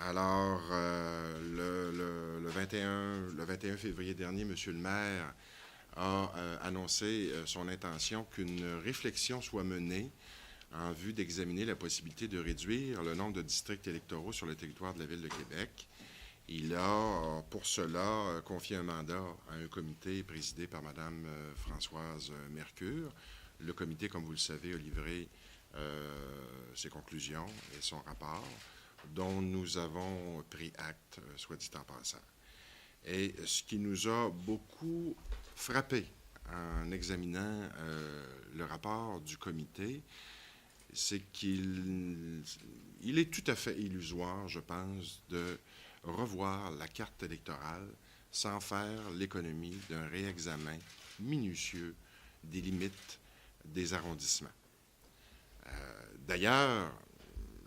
Alors, le 21 février dernier, M. le maire a annoncé son intention qu'une réflexion soit menée en vue d'examiner la possibilité de réduire le nombre de districts électoraux sur le territoire de la Ville de Québec. Il a, pour cela, confié un mandat à un comité présidé par Mme Françoise Mercure. Le comité, comme vous le savez, a livré ses conclusions et son rapport, dont nous avons pris acte, soit dit en passant. Et ce qui nous a beaucoup frappé en examinant le rapport du comité, c'est qu'il est tout à fait illusoire, je pense, de revoir la carte électorale sans faire l'économie d'un réexamen minutieux des limites des arrondissements. D'ailleurs,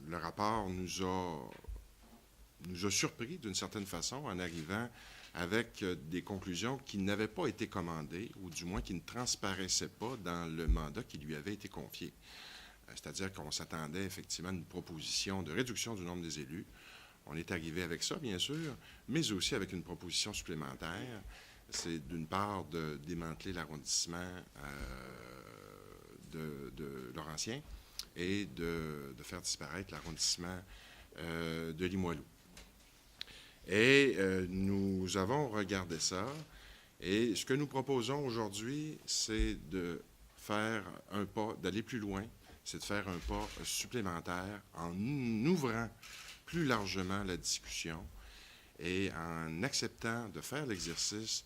le rapport nous a surpris d'une certaine façon en arrivant avec des conclusions qui n'avaient pas été commandées, ou du moins qui ne transparaissaient pas dans le mandat qui lui avait été confié. C'est-à-dire qu'on s'attendait effectivement à une proposition de réduction du nombre des élus. On est arrivé avec ça, bien sûr, mais aussi avec une proposition supplémentaire. C'est d'une part de démanteler l'arrondissement de Laurentien et de faire disparaître l'arrondissement de Limoilou. Et nous avons regardé ça, et ce que nous proposons aujourd'hui, c'est de faire un pas, d'aller plus loin, c'est de faire un pas supplémentaire en ouvrant plus largement la discussion et en acceptant de faire l'exercice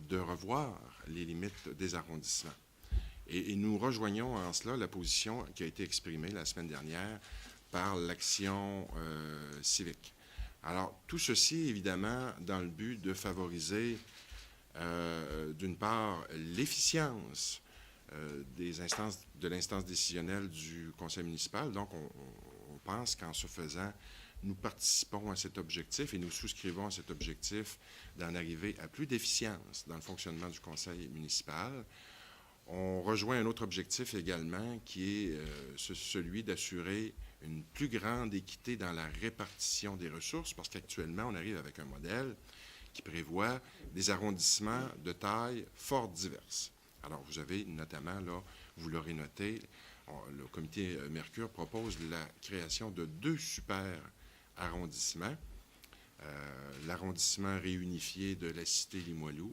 de revoir les limites des arrondissements. Et nous rejoignons en cela la position qui a été exprimée la semaine dernière par l'Action civique. Alors, tout ceci, évidemment, dans le but de favoriser, d'une part, l'efficience de l'instance décisionnelle du conseil municipal. Donc, on pense qu'en ce faisant, nous participons à cet objectif et nous souscrivons à cet objectif d'en arriver à plus d'efficience dans le fonctionnement du conseil municipal. On rejoint un autre objectif également qui est celui d'assurer une plus grande équité dans la répartition des ressources, parce qu'actuellement, on arrive avec un modèle qui prévoit des arrondissements de taille fort diverses. Alors, vous avez notamment, là, vous l'aurez noté, le comité Mercure propose la création de 2 super arrondissements, l'arrondissement réunifié de la cité Limoilou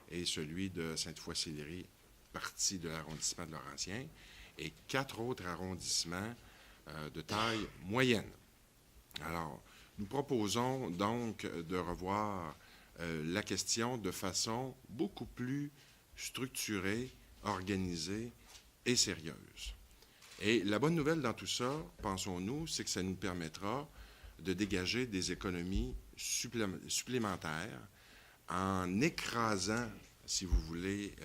et celui de Sainte-Foy-Sillery, partie de l'arrondissement de Laurentien, et 4 autres arrondissements de taille moyenne. Alors, nous proposons donc de revoir la question de façon beaucoup plus structurée, organisée et sérieuse. Et la bonne nouvelle dans tout ça, pensons-nous, c'est que ça nous permettra de dégager des économies supplémentaires en écrasant, si vous voulez,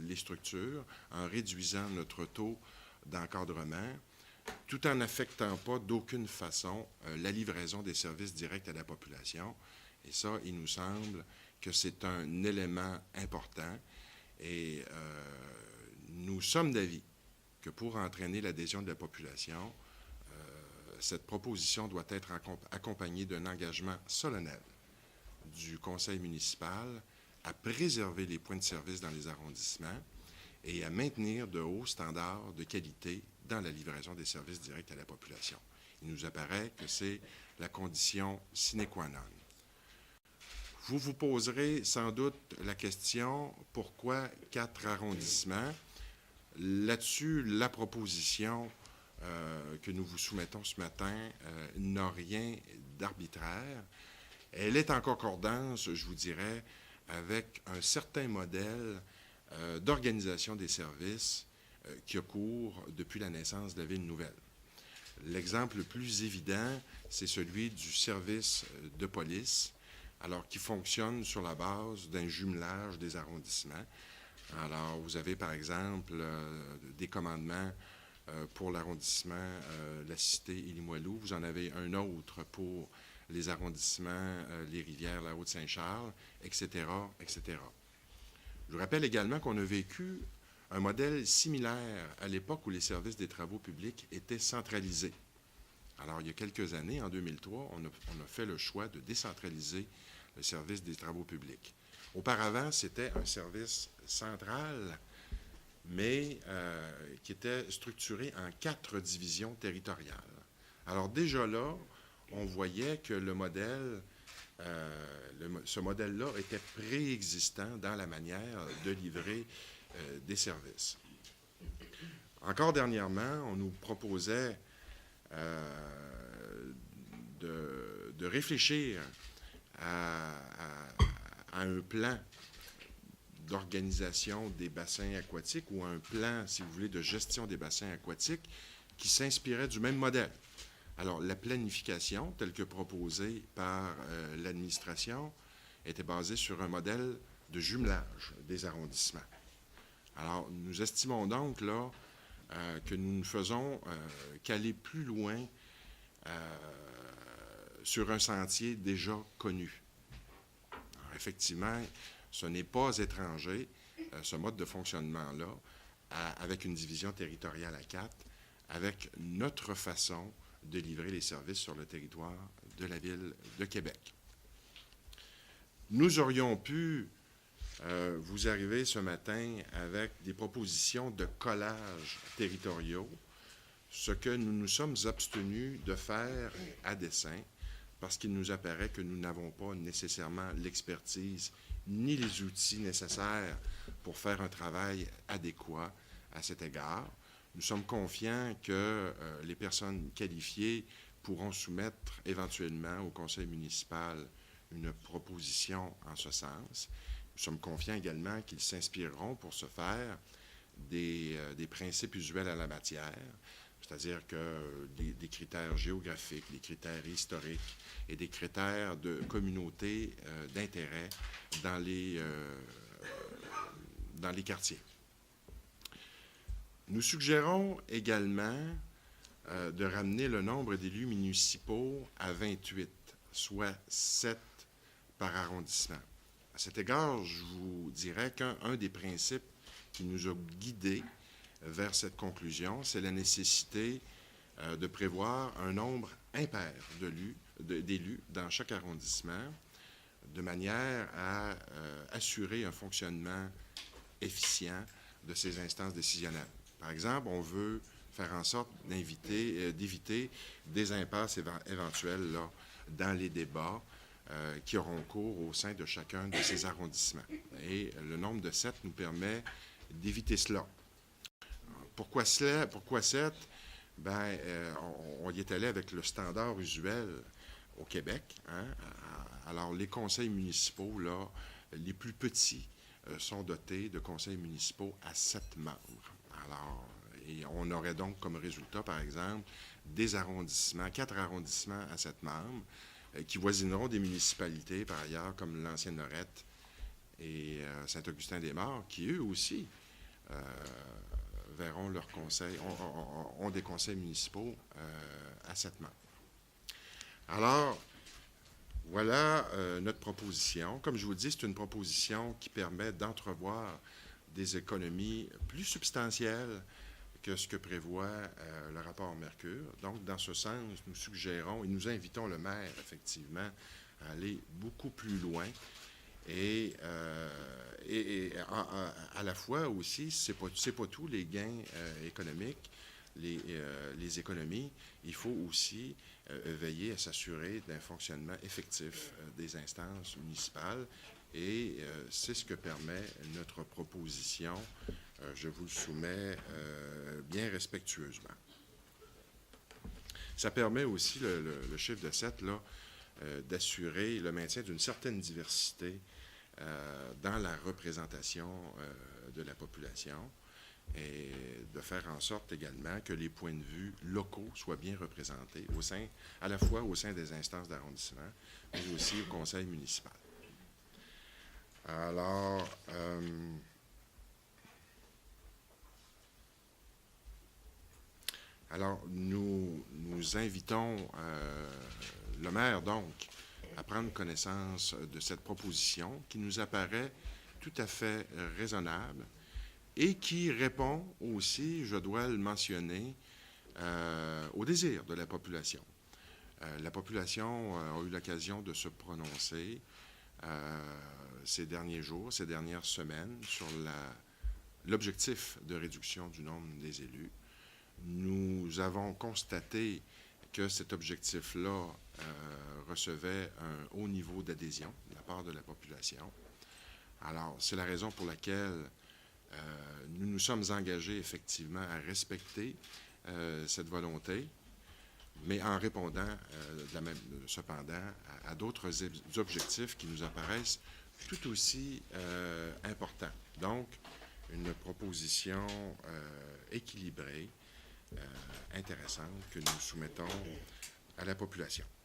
les structures, en réduisant notre taux d'encadrement, tout en n'affectant pas d'aucune façon la livraison des services directs à la population. Et ça, il nous semble que c'est un élément important. Et nous sommes d'avis que pour entraîner l'adhésion de la population, cette proposition doit être accompagnée d'un engagement solennel du conseil municipal à préserver les points de service dans les arrondissements et à maintenir de hauts standards de qualité dans la livraison des services directs à la population. Il nous apparaît que c'est la condition sine qua non. Vous vous poserez sans doute la question, pourquoi 4 arrondissements? Là-dessus, la proposition que nous vous soumettons ce matin n'a rien d'arbitraire. Elle est en concordance, je vous dirais, avec un certain modèle d'organisation des services qui a cours depuis la naissance de la Ville nouvelle. L'exemple le plus évident, c'est celui du service de police, alors qui fonctionne sur la base d'un jumelage des arrondissements. Alors, vous avez par exemple des commandements pour l'arrondissement La Cité et Limoilou. Vous en avez un autre pour les arrondissements Les Rivières, la Haute-Saint-Charles, etc., etc. Je vous rappelle également qu'on a vécu un modèle similaire à l'époque où les services des travaux publics étaient centralisés. Alors, il y a quelques années, en 2003, on a fait le choix de décentraliser le service des travaux publics. Auparavant, c'était un service central, mais qui était structuré en 4 divisions territoriales. Alors déjà là, on voyait que le modèle, ce modèle-là était préexistant dans la manière de livrer des services. Encore dernièrement, on nous proposait de réfléchir à un plan d'organisation des bassins aquatiques ou un plan, si vous voulez, de gestion des bassins aquatiques qui s'inspirait du même modèle. Alors, la planification, telle que proposée par l'administration, était basée sur un modèle de jumelage des arrondissements. Alors, nous estimons donc là que nous ne faisons qu'aller plus loin sur un sentier déjà connu. Alors, effectivement, ce n'est pas étranger, ce mode de fonctionnement-là, avec une division territoriale à 4, avec notre façon de livrer les services sur le territoire de la Ville de Québec. Nous aurions pu vous arriver ce matin avec des propositions de collages territoriaux, ce que nous nous sommes abstenus de faire à dessein, parce qu'il nous apparaît que nous n'avons pas nécessairement l'expertise ni les outils nécessaires pour faire un travail adéquat à cet égard. Nous sommes confiants que les personnes qualifiées pourront soumettre éventuellement au conseil municipal une proposition en ce sens. Nous sommes confiants également qu'ils s'inspireront pour ce faire des principes usuels à la matière, c'est-à-dire que des critères géographiques, des critères historiques et des critères de communauté d'intérêt dans les quartiers. Nous suggérons également de ramener le nombre d'élus municipaux à 28, soit 7 par arrondissement. À cet égard, je vous dirais qu'un des principes qui nous a guidés vers cette conclusion, c'est la nécessité de prévoir un nombre impair d'élus dans chaque arrondissement, de manière à assurer un fonctionnement efficient de ces instances décisionnelles. Par exemple, on veut faire en sorte d'éviter des impasses éventuelles là, dans les débats qui auront cours au sein de chacun de ces arrondissements. Et le nombre de 7 nous permet d'éviter cela. Pourquoi 7? Ben, on y est allé avec le standard usuel au Québec. Hein? Alors, les conseils municipaux, là, les plus petits, sont dotés de conseils municipaux à 7 membres. Alors, et on aurait donc comme résultat, par exemple, 4 arrondissements à 7 membres, qui voisineront des municipalités, par ailleurs, comme l'ancienne Lorette et Saint-Augustin-des-Maures, qui eux aussi verront leurs conseils, ont des conseils municipaux à 7 membres. Alors, voilà notre proposition. Comme je vous dis, c'est une proposition qui permet d'entrevoir des économies plus substantielles que ce que prévoit le rapport Mercure. Donc, dans ce sens, nous suggérons et nous invitons le maire, effectivement, à aller beaucoup plus loin. Et à la fois aussi, c'est pas tous les gains économiques, les économies. Il faut aussi veiller à s'assurer d'un fonctionnement effectif des instances municipales. Et c'est ce que permet notre proposition. Je vous le soumets bien respectueusement. Ça permet aussi, le chiffre de 7, là, d'assurer le maintien d'une certaine diversité dans la représentation de la population et de faire en sorte également que les points de vue locaux soient bien représentés, à la fois au sein des instances d'arrondissement, mais aussi au conseil municipal. Alors, nous invitons le maire, donc, à prendre connaissance de cette proposition qui nous apparaît tout à fait raisonnable et qui répond aussi, je dois le mentionner, au désir de la population. La population a eu l'occasion de se prononcer ces derniers jours, ces dernières semaines, sur l'objectif de réduction du nombre des élus. Nous avons constaté que cet objectif-là recevait un haut niveau d'adhésion de la part de la population. Alors, c'est la raison pour laquelle nous nous sommes engagés effectivement à respecter cette volonté, mais en répondant cependant à d'autres objectifs qui nous apparaissent tout aussi importants. Donc, une proposition équilibrée, intéressante, que nous soumettons à la population.